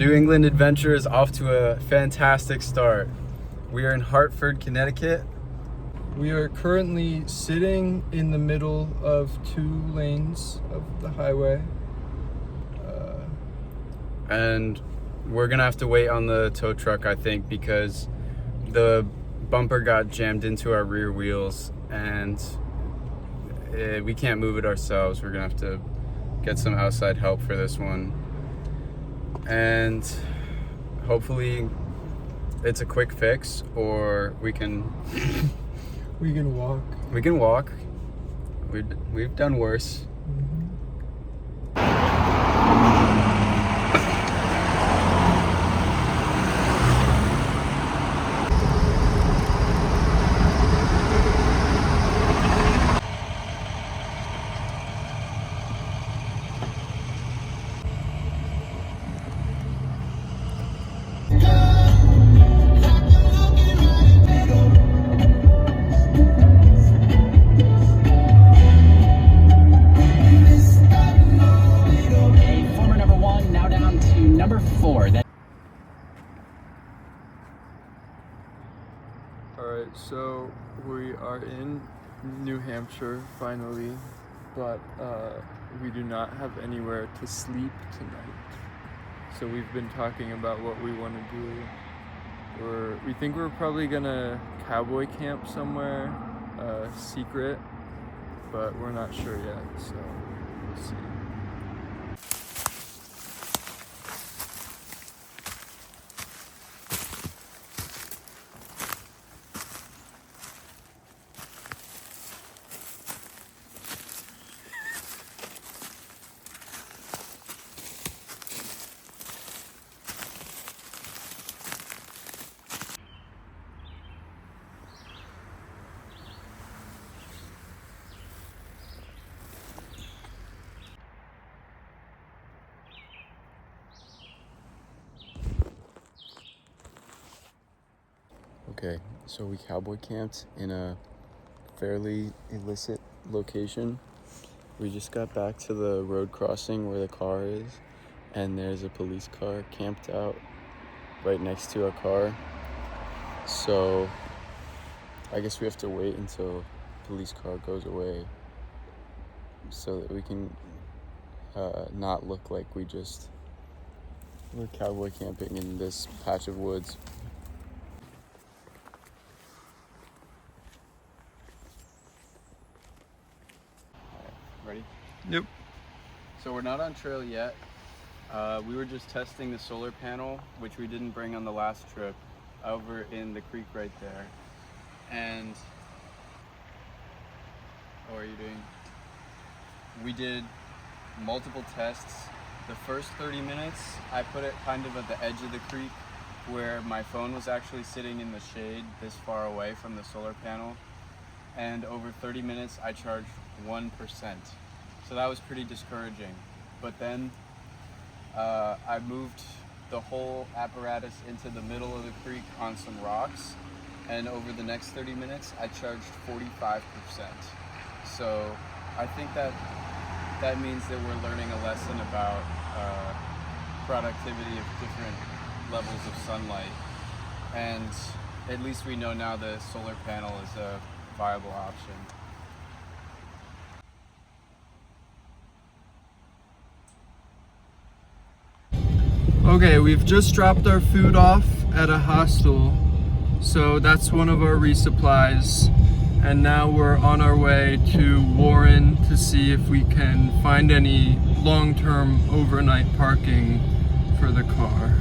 New England adventure is off to a fantastic start. We are in Hartford, Connecticut. We are currently sitting in the middle of 2 lanes of the highway. And we're gonna have to wait on the tow truck, I think, because the bumper got jammed into our rear wheels and we can't move it ourselves. We're gonna have to get some outside help for this one. And hopefully it's a quick fix, or we can walk. We can walk. We've done worse. Alright, so we are in New Hampshire finally, but we do not have anywhere to sleep tonight. So we've been talking about what we want to do. We think we're probably gonna cowboy camp somewhere, secret, but we're not sure yet, so we'll see. Okay, so we cowboy camped in a fairly illicit location. We just got back to the road crossing where the car is, and there's a police car camped out right next to our car. So I guess we have to wait until the police car goes away so that we can not look like we're cowboy camping in this patch of woods. Ready? Yep. So we're not on trail yet. We were just testing the solar panel, which we didn't bring on the last trip, over in the creek right there. And how are you doing? We did multiple tests. The first 30 minutes, I put it kind of at the edge of the creek where my phone was actually sitting in the shade this far away from the solar panel. And over 30 minutes, I charged 1%. So that was pretty discouraging. But then I moved the whole apparatus into the middle of the creek on some rocks. And over the next 30 minutes, I charged 45%. So I think that means that we're learning a lesson about productivity of different levels of sunlight. And at least we know now the solar panel is a viable option. Okay, we've just dropped our food off at a hostel, so that's one of our resupplies. And now we're on our way to Warren to see if we can find any long-term overnight parking for the car.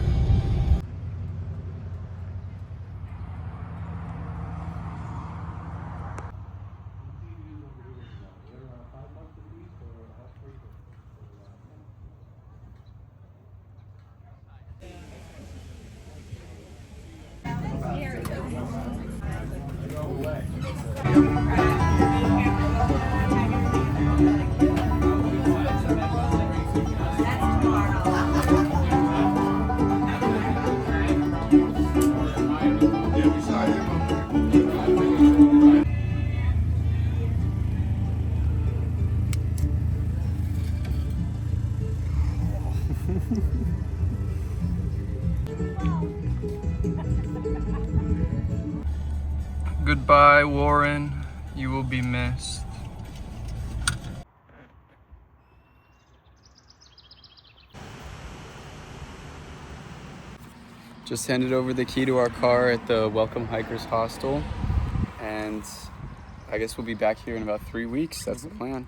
goodbye, Warren. You will be missed. Just handed over the key to our car at the Welcome Hikers Hostel, and I guess we'll be back here in about 3 weeks. That's the plan.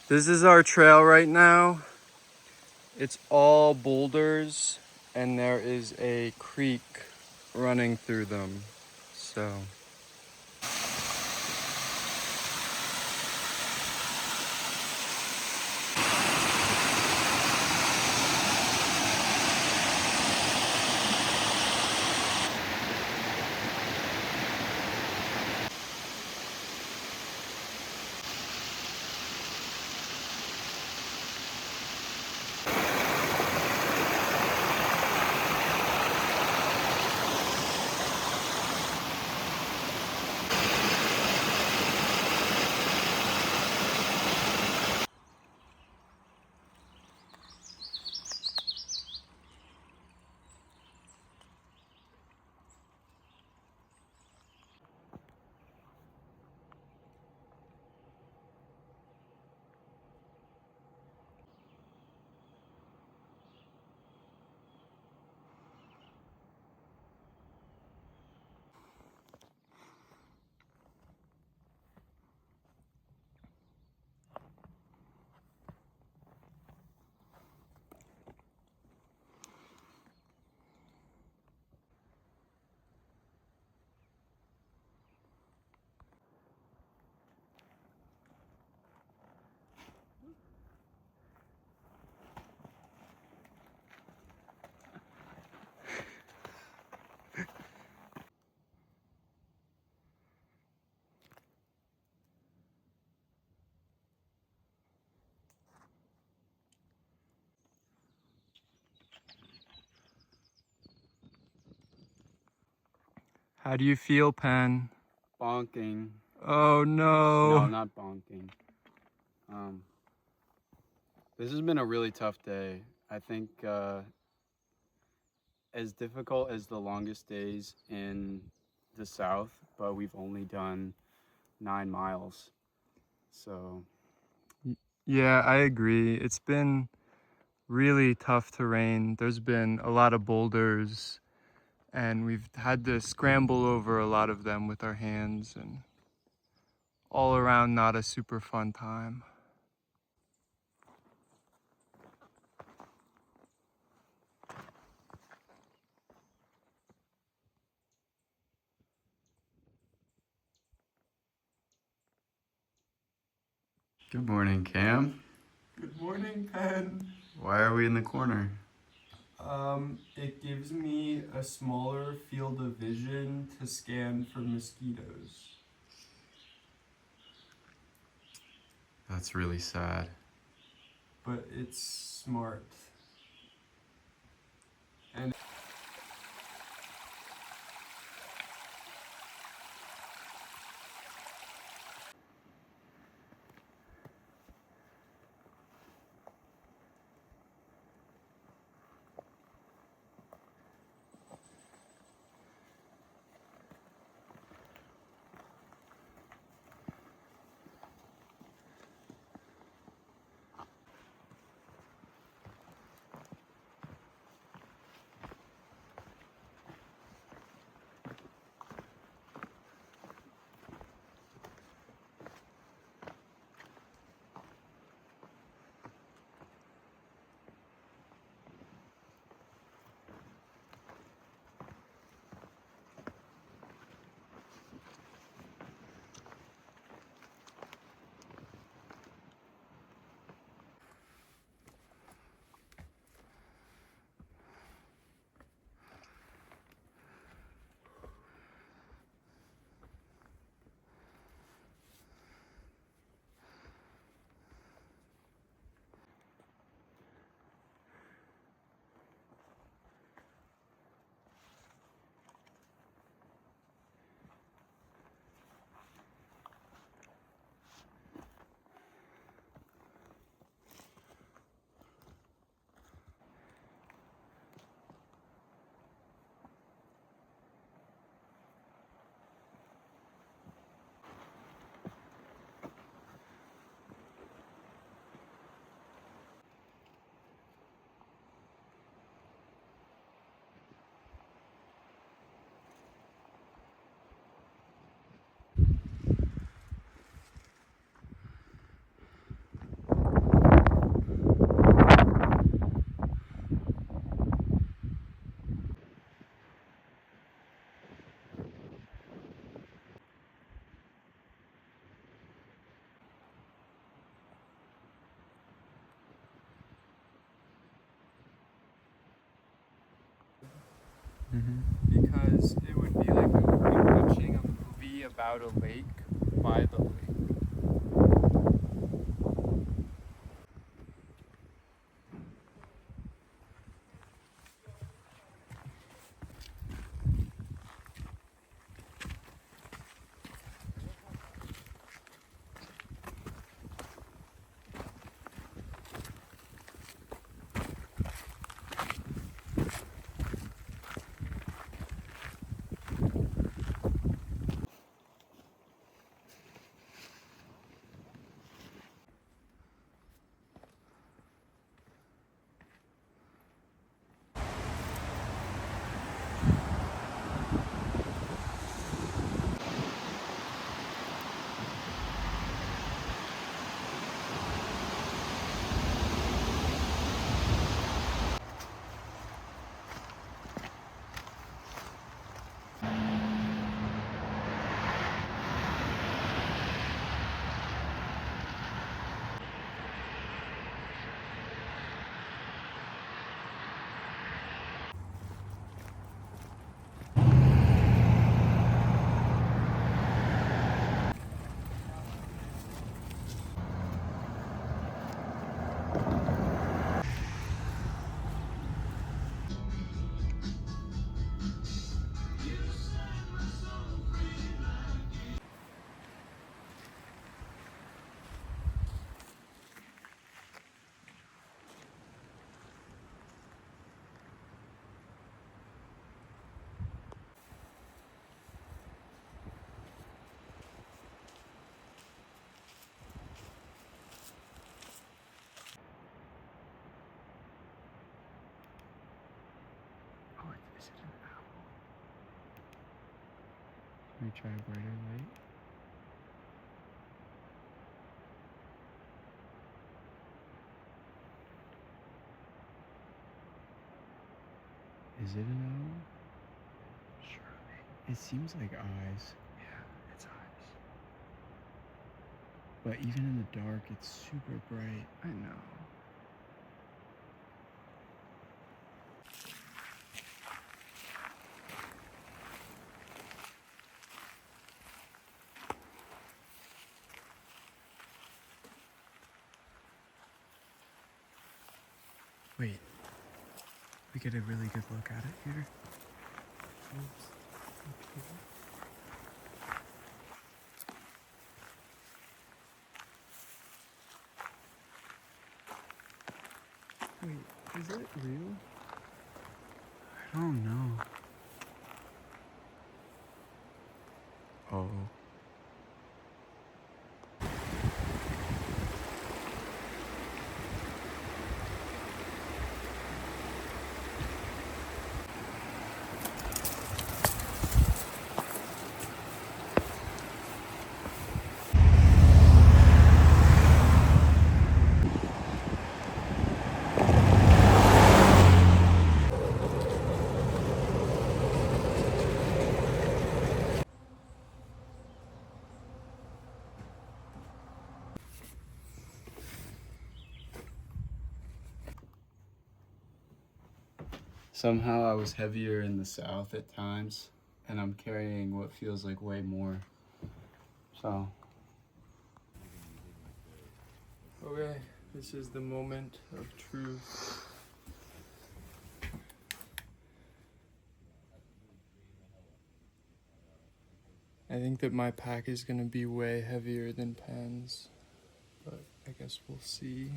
This is our trail right now. It's all boulders, and there is a creek running through them. So how do you feel, Penn? Bonking. Oh No, no. not bonking. This has been a really tough day. I think as difficult as the longest days in the South, but we've only done 9 miles. So Yeah, I agree. It's been really tough terrain. There's been a lot of boulders, and we've had to scramble over a lot of them with our hands, and all around not a super fun time. Good morning, Cam. Good morning, Pen. Why are we in the corner? It gives me a smaller field of vision to scan for mosquitoes. That's really sad. But it's smart. Because it would be like we would be watching a movie about a lake by the lake. Can we try a brighter light? Is it an owl? Surely. It seems like eyes. Yeah, it's eyes. But even in the dark, it's super bright. I know. Wait. We get a really good look at it here. Oops. Okay. Wait, is it real? I don't know. Oh. Somehow I was heavier in the south at times, and I'm carrying what feels like way more. So. Okay, this is the moment of truth. I think that my pack is gonna be way heavier than Pan's, but I guess we'll see.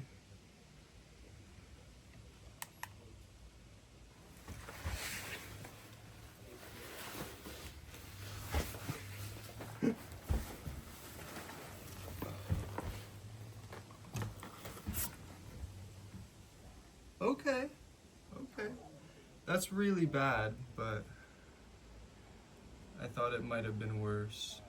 Okay. That's really bad, but I thought it might have been worse.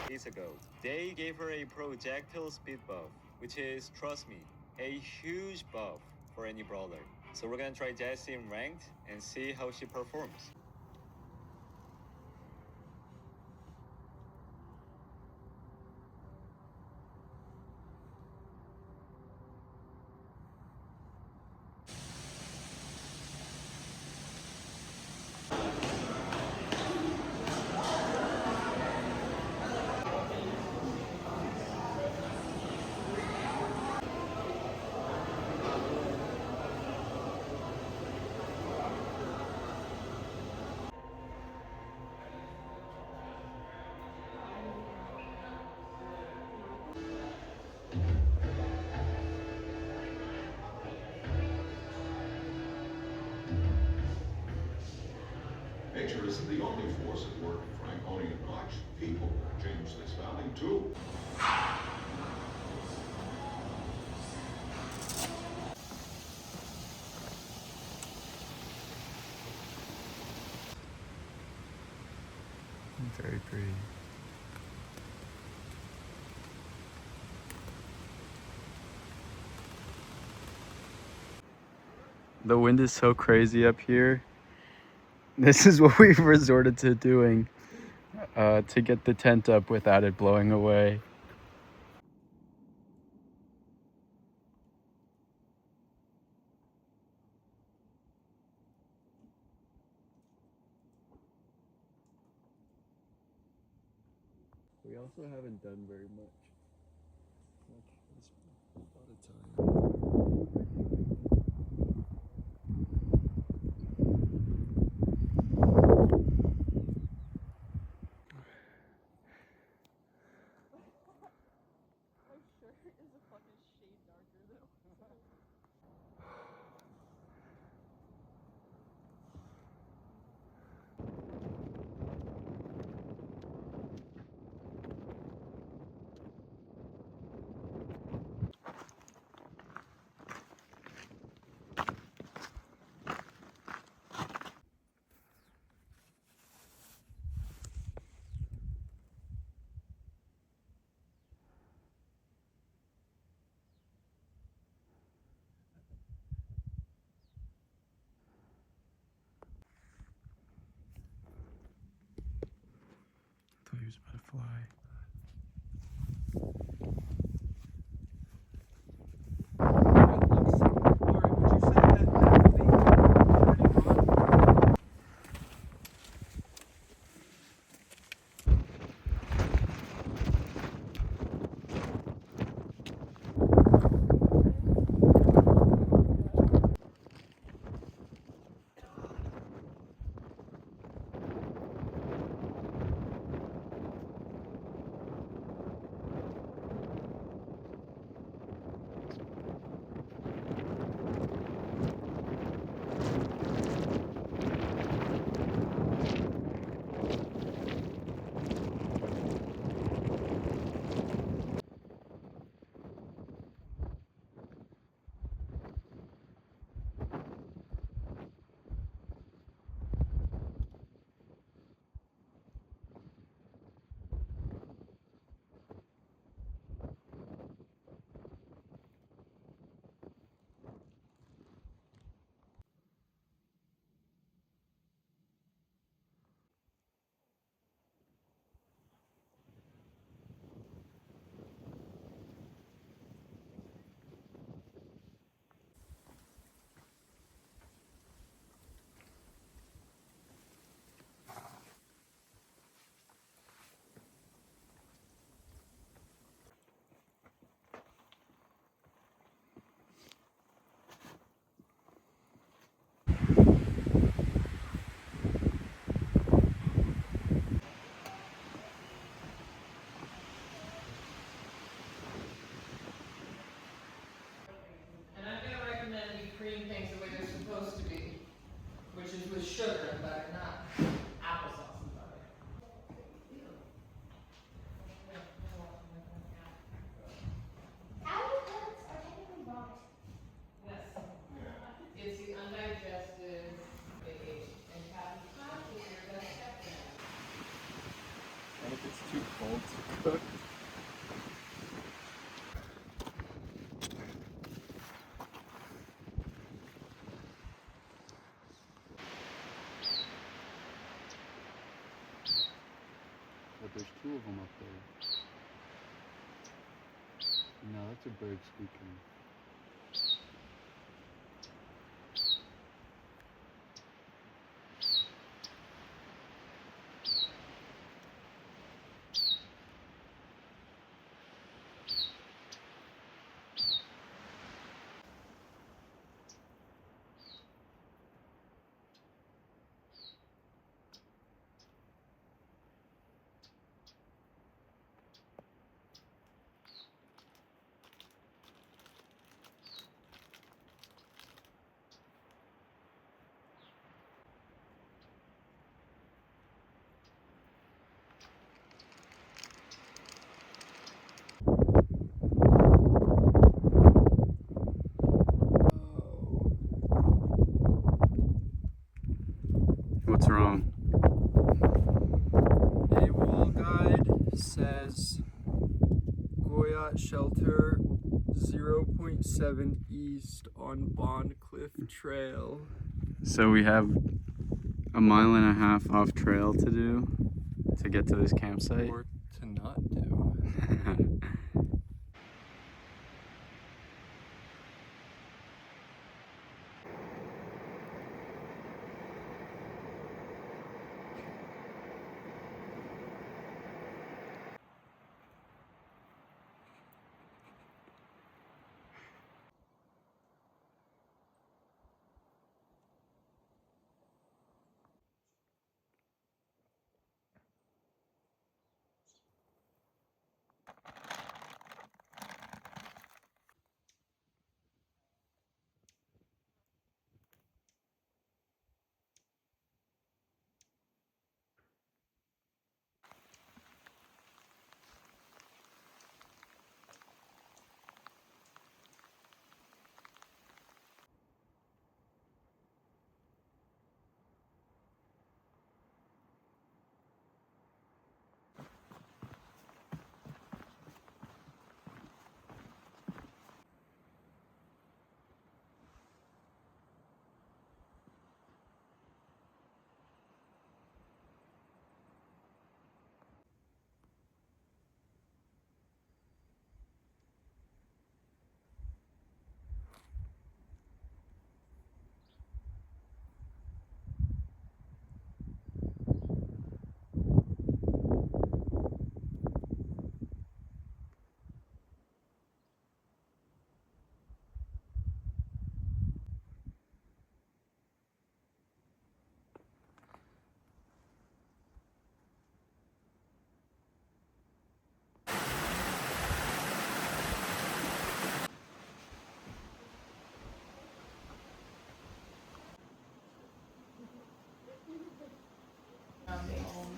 Days ago, they gave her a projectile speed buff, which is, trust me, a huge buff for any brawler. So we're gonna try Jessie in ranked and see how she performs. Nature isn't the only force at work in Franconia Notch. People change this valley too. Very pretty. The wind is so crazy up here. This is what we've resorted to doing to get the tent up without it blowing away. We also haven't done very much. A lot of time. I thought he was about to fly. And I'm going to recommend we cream things the way they're supposed to be, which is with sugar and butter, not applesauce and butter. Avocados are technically vomit. Yes. It's the undigested age, and Captain Crunch is your best stepdad. What if it's too cold to cook? But there's two of them up there. No, that's a bird squeaking. wrong. A wall guide says Goyat Shelter 0.7 east on Bond Cliff Trail. So we have a mile and a half off trail to do to get to this campsite. Or to not do.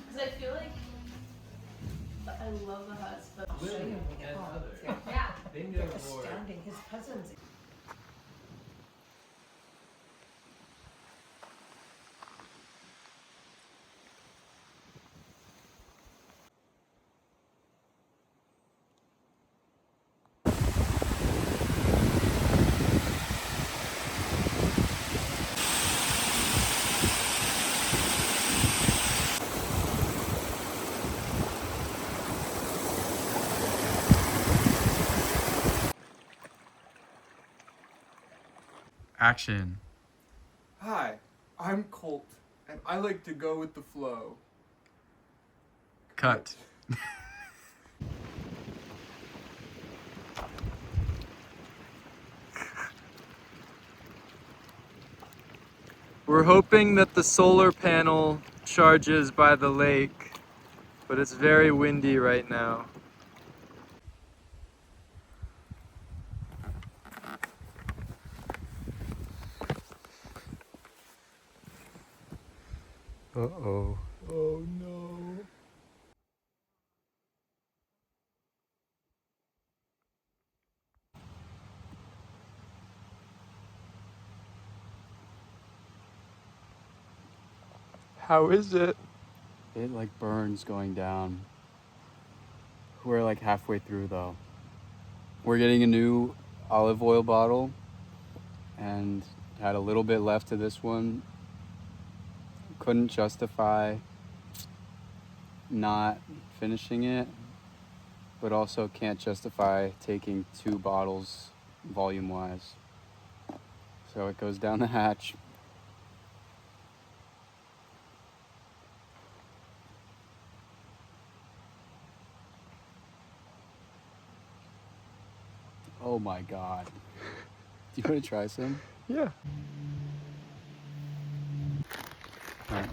Because I feel like I love the huts, but I'll show you when we get home. Yeah. They're astounding. His cousins. Action. Hi, I'm Colt, and I like to go with the flow. Cut. We're hoping that the solar panel charges by the lake, but it's very windy right now. Uh-oh. Oh no. How is it? It like burns going down. We're like halfway through though. We're getting a new olive oil bottle and had a little bit left to this one. Couldn't justify not finishing it, but also can't justify taking 2 bottles volume wise. So it goes down the hatch. Oh my god. Do you want to try some? Yeah. Alright.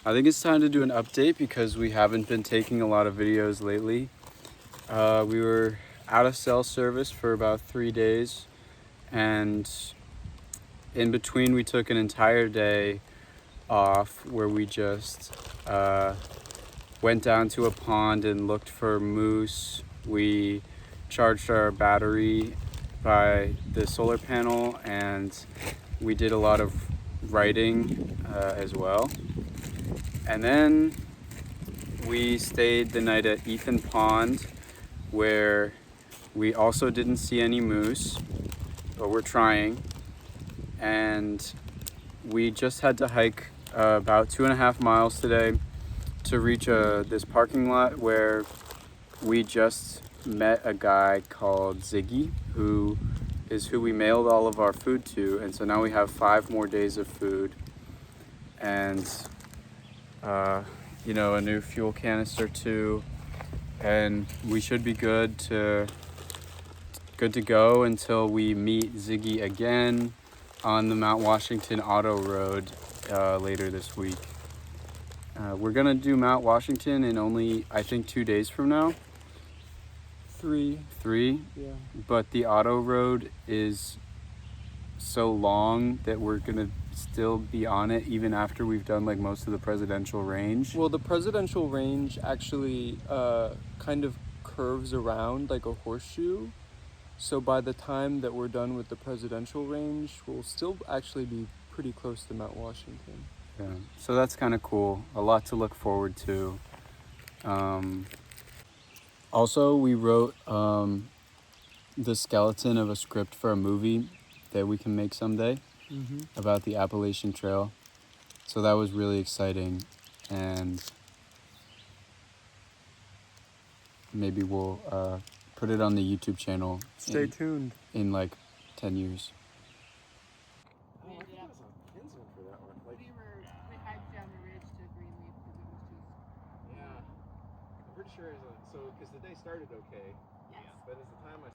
I think it's time to do an update because we haven't been taking a lot of videos lately. We were out of cell service for about 3 days, and in between we took an entire day off where we just went down to a pond and looked for moose. We charged our battery by the solar panel, and we did a lot of writing as well. And then we stayed the night at Ethan Pond, where we also didn't see any moose, but we're trying. And we just had to hike about 2.5 miles today to reach this parking lot where we just met a guy called Ziggy, who is who we mailed all of our food to. And so now we have 5 more days of food and a new fuel canister too, and we should be good to go until we meet Ziggy again on the Mount Washington Auto Road later this week. We're gonna do Mount Washington in only, I think, 2 days from now. 3. 3? Yeah. But the auto road is so long that we're gonna still be on it even after we've done like most of the presidential range. Well, the presidential range actually kind of curves around like a horseshoe. So by the time that we're done with the presidential range, we'll still actually be pretty close to Mount Washington. Yeah. So that's kind of cool. A lot to look forward to. Also, we wrote the skeleton of a script for a movie that we can make someday about the Appalachian Trail. So that was really exciting, and maybe we'll put it on the YouTube channel. Stay tuned. In like 10 years. We hiked down the ridge to Greenleaf because it was just. Yeah. I'm pretty sure because the day started okay. Yes. But as the time I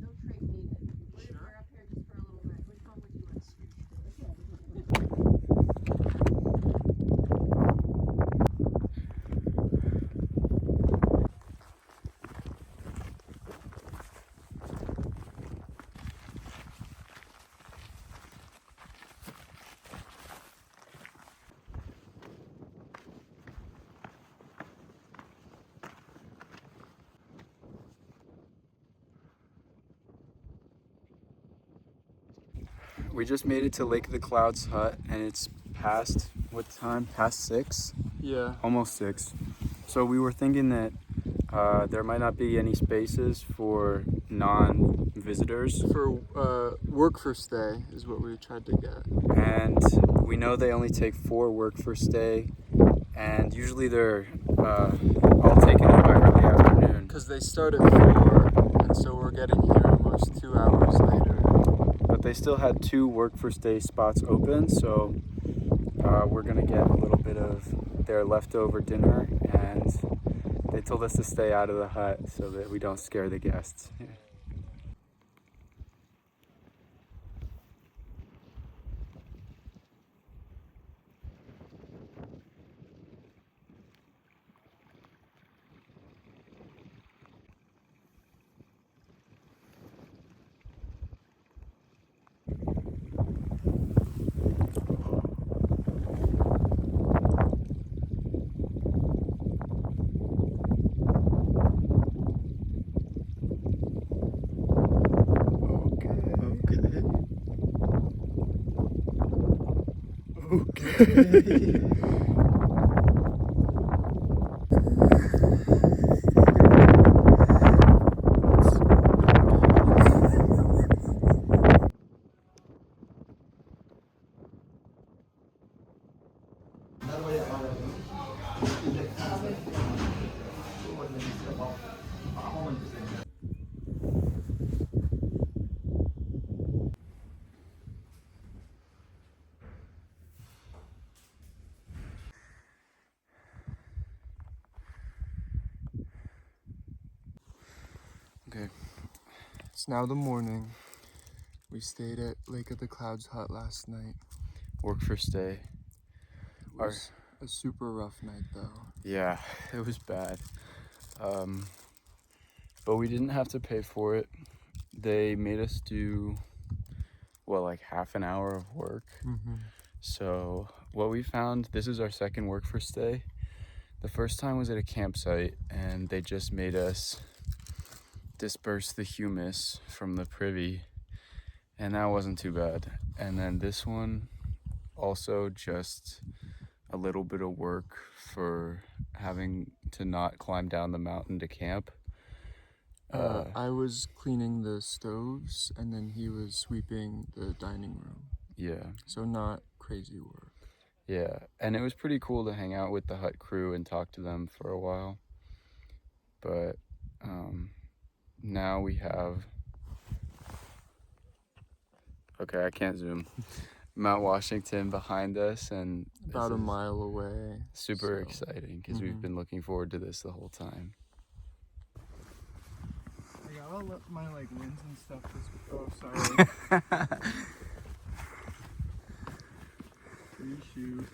No trait needed. We're up here just for a little bit. Which one would you like? We just made it to Lake of the Clouds hut, and it's past, what time? Past 6? Yeah. Almost 6. So we were thinking that there might not be any spaces for non-visitors. For work for stay is what we tried to get. And we know they only take 4 work for stay, and usually they're all taken in by early afternoon. Because they start at 4, and so we're getting here almost 2 hours later. But they still had 2 work for stay spots open, so we're gonna get a little bit of their leftover dinner, and they told us to stay out of the hut so that we don't scare the guests. Yeah. That way Okay, it's now the morning. We stayed at Lake of the Clouds hut last night. Work for stay. It was a super rough night though. Yeah, it was bad. But we didn't have to pay for it. They made us do, well, like half an hour of work. So what we found, this is our second work for stay. The first time was at a campsite and they just made us disperse the humus from the privy, and that wasn't too bad. And then this one, also just a little bit of work for having to not climb down the mountain to camp. I was cleaning the stoves and then he was sweeping the dining room. Yeah. So not crazy work. Yeah, and it was pretty cool to hang out with the hut crew and talk to them for a while. But now we have, okay, I can't zoom, Mount Washington behind us, and About a mile away. super exciting because we've been looking forward to this the whole time. I got all my like wins and stuff this sorry. Reshoot.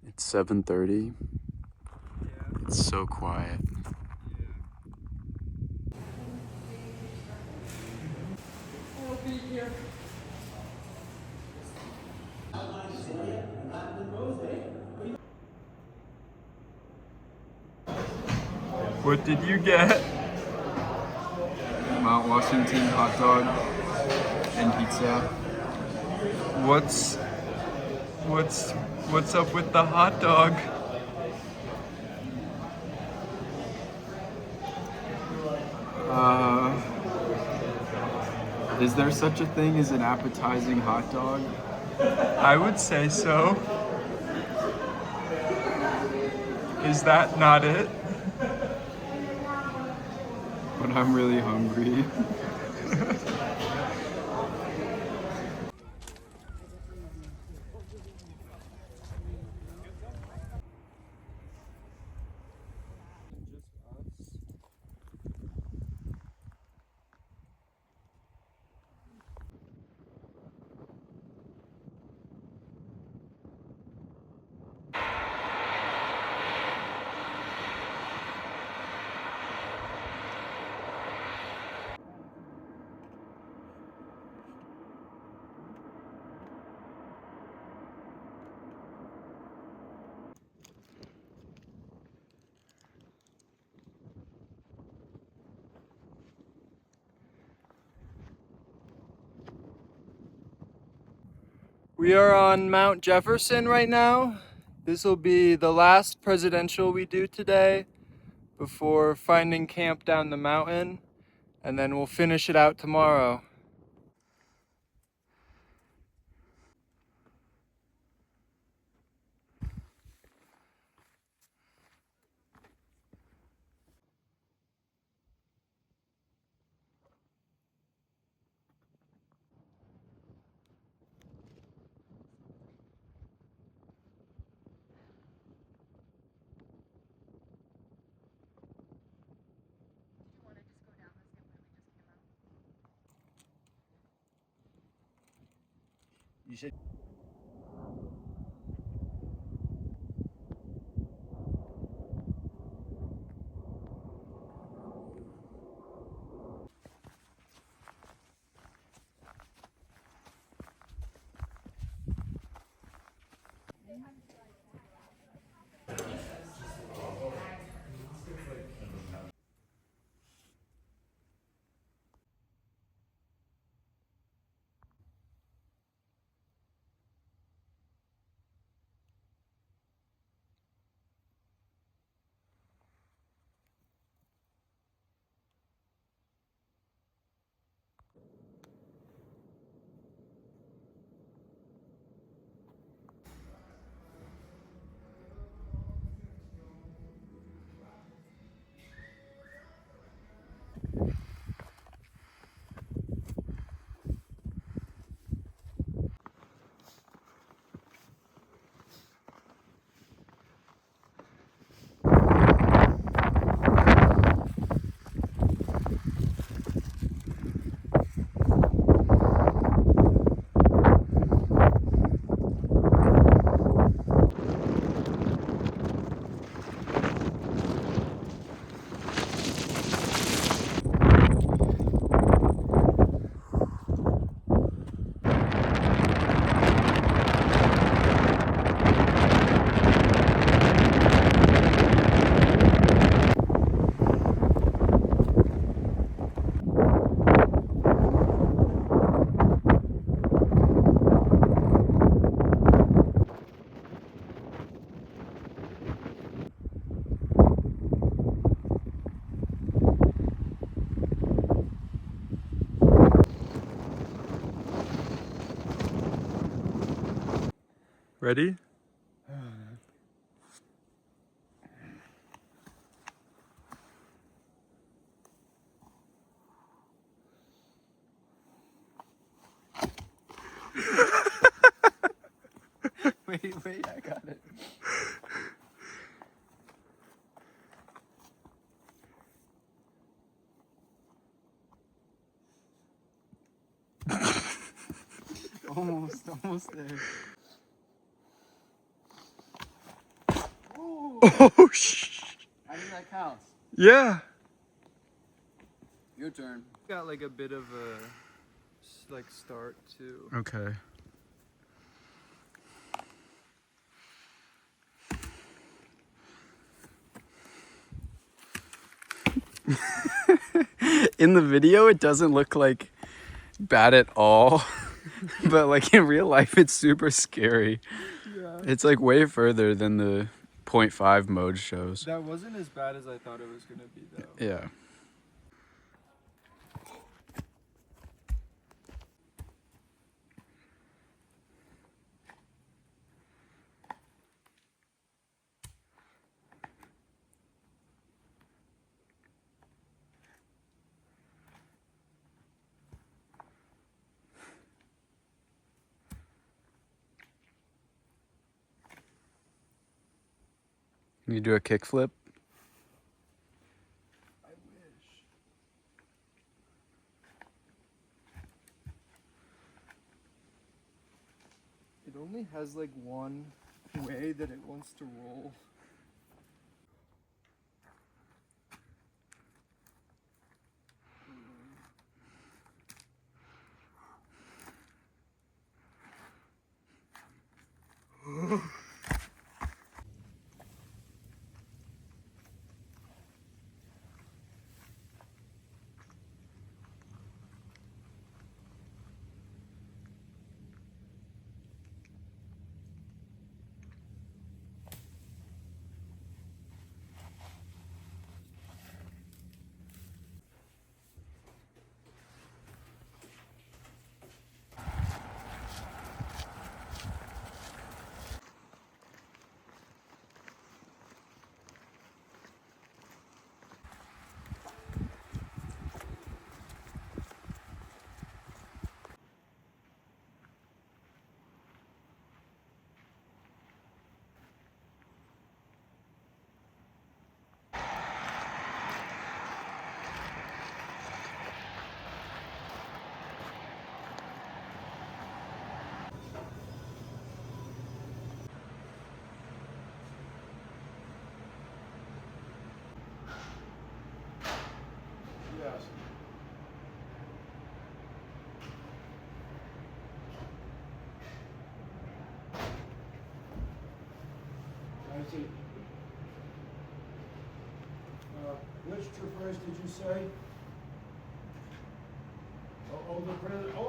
It's 7:30. It's so quiet. I'll be here. What did you get? Mount Washington hot dog and pizza. What's up with the hot dog? Is there such a thing as an appetizing hot dog? I would say so. Is that not it? But I'm really hungry. We are on Mount Jefferson right now. This will be the last presidential we do today before finding camp down the mountain, and then we'll finish it out tomorrow. You should. Ready? Wait, I got it. Almost there. Oh, How does that count? yeah. Your turn. Got like a bit of a like start too. Okay. In the video, it doesn't look like bad at all, but like in real life, it's super scary. Yeah. It's like way further than the 0.5 mode shows. That wasn't as bad as I thought it was gonna be though. Yeah. Can you do a kickflip? I wish. It only has like one way that it wants to roll. Yes. I see. Which traverse did you say? Oh, the president, the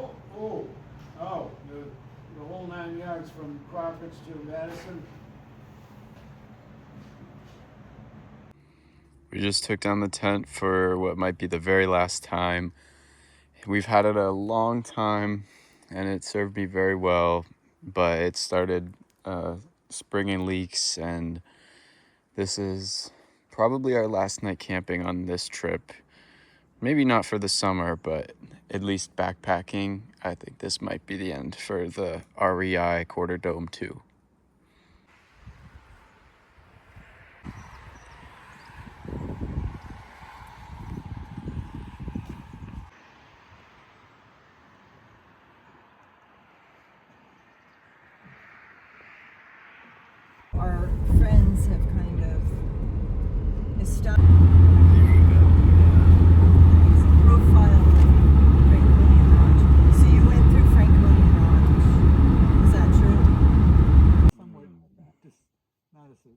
whole 9 yards from Crockett's to Madison? We just took down the tent for what might be the very last time. We've had it a long time and it served me very well, but it started springing leaks, and this is probably our last night camping on this trip. Maybe not for the summer, but at least backpacking. I think this might be the end for the REI Quarter Dome 2. Our friends have kind of established profile of Franconian Lodge. So you went through Franconian Lodge. Is that true? Somewhat, just not as the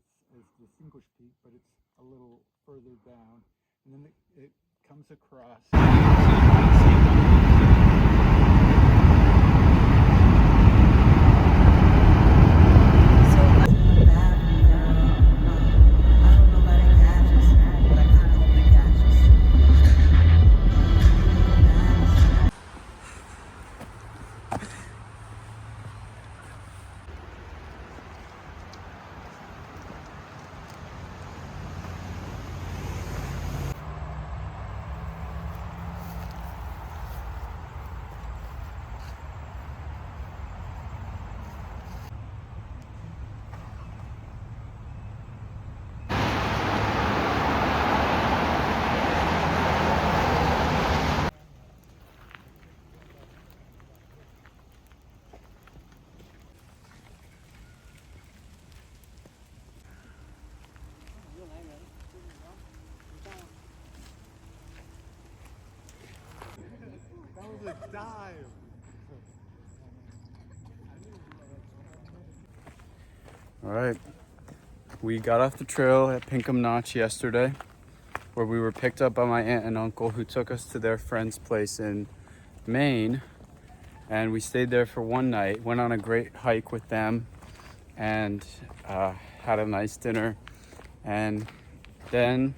Singlish Peak, but it's a little further down, and then it comes across. the dive. All right, we got off the trail at Pinkham Notch yesterday, where we were picked up by my aunt and uncle who took us to their friend's place in Maine, and we stayed there for one night, went on a great hike with them, and had a nice dinner, and then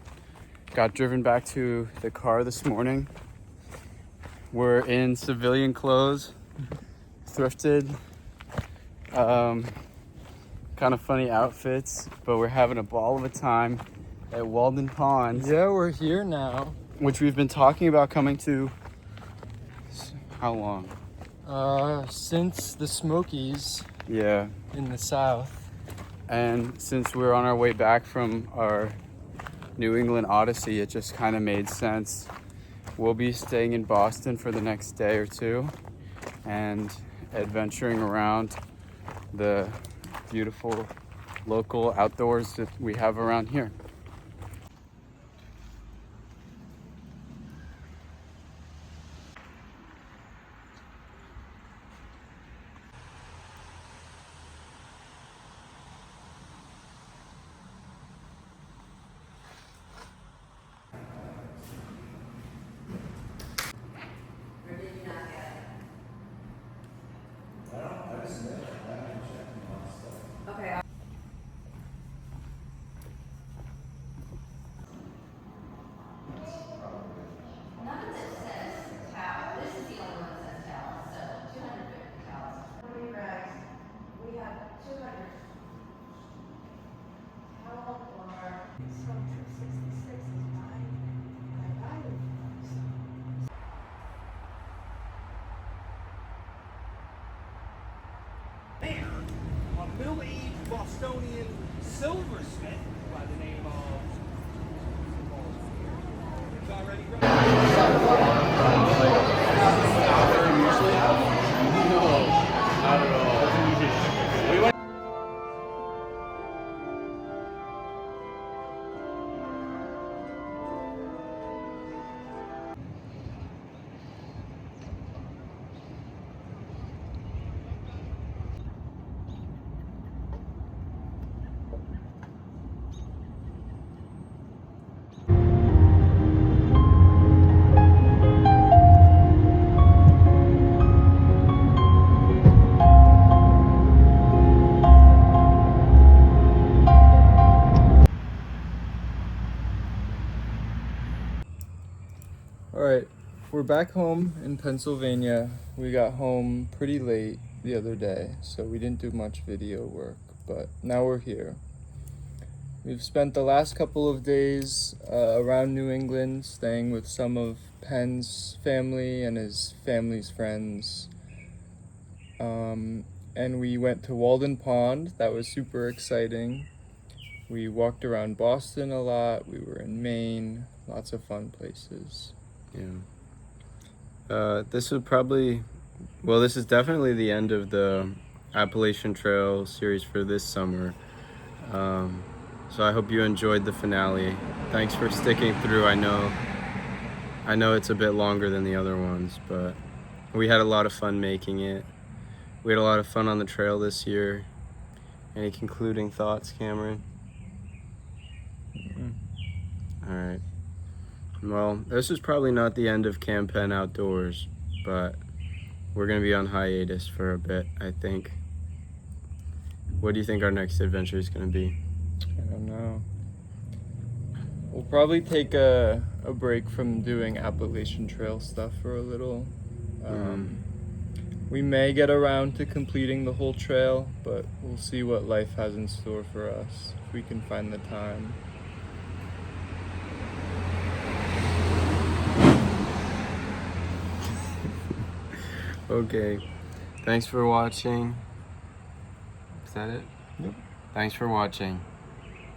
got driven back to the car this morning. We're in civilian clothes, thrifted, kind of funny outfits, but we're having a ball of a time at Walden Pond, Yeah, we're here now. which we've been talking about coming to. How long? Since the Smokies Yeah, in the south. and since we're on our way back from our New England Odyssey, it just kind of made sense. We'll be staying in Boston for the next day or two and adventuring around the beautiful local outdoors that we have around here. A middle-aged Bostonian silversmith by the name of. It's already ready. Alright, we're back home in Pennsylvania. We got home pretty late the other day, so we didn't do much video work, but now we're here. We've spent the last couple of days around New England, staying with some of Penn's family and his family's friends. And we went to Walden Pond. That was super exciting. We walked around Boston a lot. We were in Maine. Lots of fun places. Yeah. This is definitely the end of the Appalachian Trail series for this summer. So I hope you enjoyed the finale. Thanks for sticking through. I know it's a bit longer than the other ones, but we had a lot of fun making it. We had a lot of fun on the trail this year. Any concluding thoughts, Cameron? All right. Well, this is probably not the end of Camp Penn Outdoors, but we're going to be on hiatus for a bit, I think. What do you think our next adventure is going to be? I don't know. We'll probably take a break from doing Appalachian Trail stuff for a little. We may get around to completing the whole trail, but we'll see what life has in store for us, if we can find the time. Okay. Thanks for watching. Is that it? Yep. Thanks for watching.